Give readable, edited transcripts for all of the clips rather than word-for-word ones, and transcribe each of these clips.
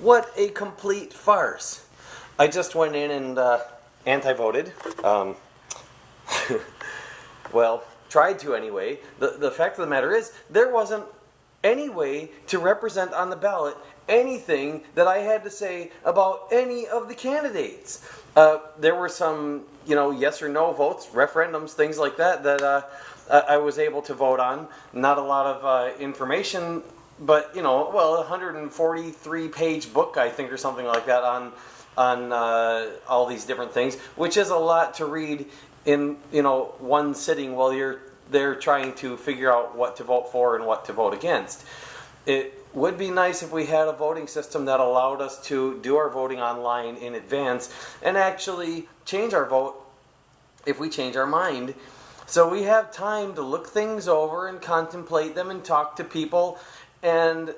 What a complete farce. I just went in and anti-voted. Well, tried to anyway. The fact of the matter is, there wasn't any way to represent on the ballot anything that I had to say about any of the candidates. There were some, yes or no votes, referendums, things like that, that I was able to vote on. Not a lot of information, but, a 143-page book, I think, or something like that on all these different things, which is a lot to read in, one sitting while you're there trying to figure out what to vote for and what to vote against. It would be nice if we had a voting system that allowed us to do our voting online in advance and actually change our vote if we change our mind. So we have time to look things over and contemplate them and talk to people and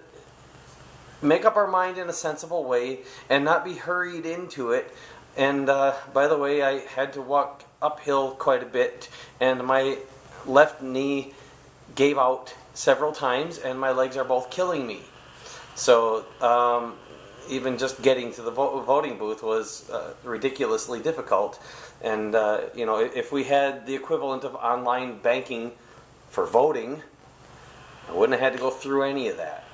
make up our mind in a sensible way and not be hurried into it. And by the way, I had to walk uphill quite a bit, and my left knee gave out several times, and my legs are both killing me. So even just getting to the voting booth was ridiculously difficult. And if we had the equivalent of online banking for voting, I wouldn't have had to go through any of that.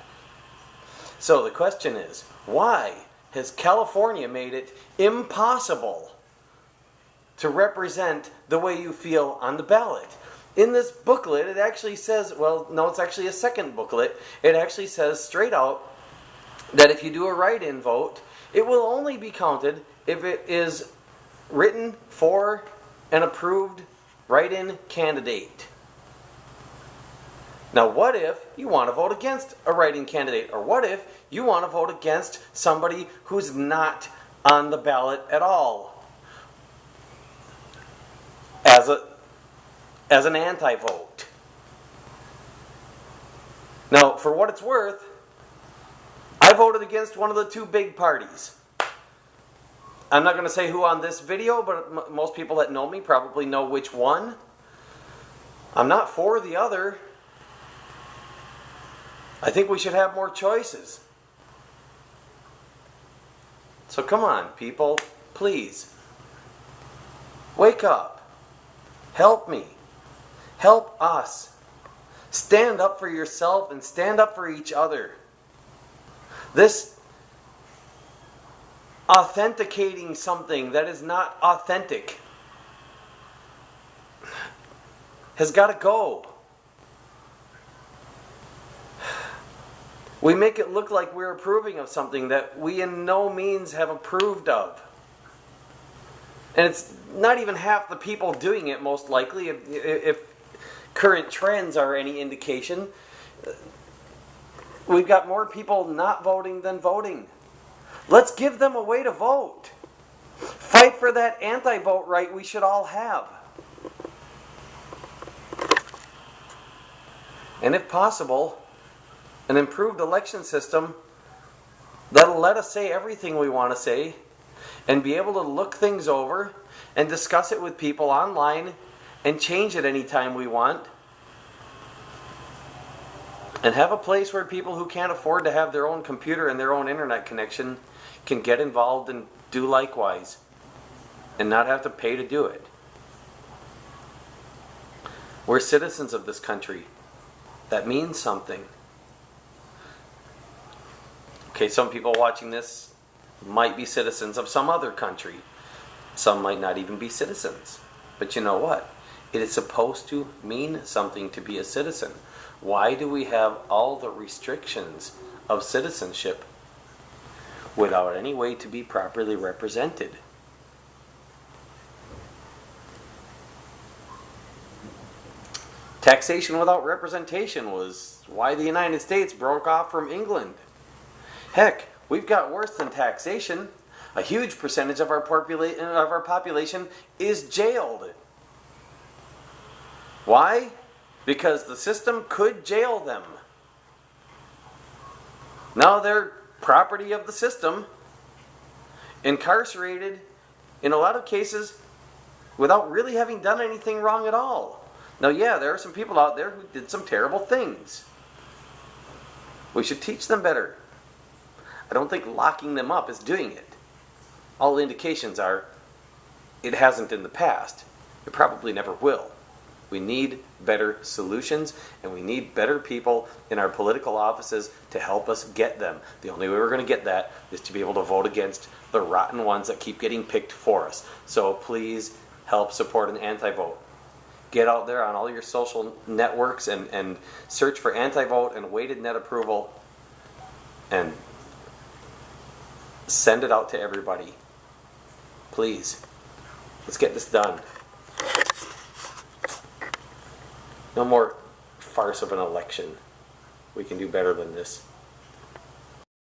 So the question is, why has California made it impossible to represent the way you feel on the ballot? In this booklet, it actually says, well, no, it's actually a second booklet. It actually says straight out that if you do a write-in vote, it will only be counted if it is written for an approved write-in candidate. Now, what if you want to vote against a write-in candidate? Or what if you want to vote against somebody who's not on the ballot at all? As an anti-vote. Now, for what it's worth, I voted against one of the two big parties. I'm not going to say who on this video, but most people that know me probably know which one. I'm not for the other. I think we should have more choices. So come on, people, please. Wake up. Help me. Help us. Stand up for yourself and stand up for each other. This authenticating something that is not authentic has got to go. We make it look like we're approving of something that we in no means have approved of. And it's not even half the people doing it, most likely, if current trends are any indication. We've got more people not voting than voting. Let's give them a way to vote. Fight for that anti-vote right we should all have. And if possible, an improved election system that'll let us say everything we want to say and be able to look things over and discuss it with people online and change it anytime we want. And have a place where people who can't afford to have their own computer and their own internet connection can get involved and do likewise and not have to pay to do it. We're citizens of this country. That means something. Okay, some people watching this might be citizens of some other country. Some might not even be citizens. But you know what? It is supposed to mean something to be a citizen. Why do we have all the restrictions of citizenship without any way to be properly represented? Taxation without representation was why the United States broke off from England. Heck, we've got worse than taxation. A huge percentage of our population is jailed. Why? Because the system could jail them. Now they're property of the system, incarcerated in a lot of cases without really having done anything wrong at all. Now, yeah, there are some people out there who did some terrible things. We should teach them better. I don't think locking them up is doing it. All indications are it hasn't in the past. It probably never will. We need better solutions, and we need better people in our political offices to help us get them. The only way we're going to get that is to be able to vote against the rotten ones that keep getting picked for us. So please help support an anti-vote. Get out there on all your social networks and search for anti-vote and weighted net approval and send it out to everybody. Please. Let's get this done. No more farce of an election. We can do better than this.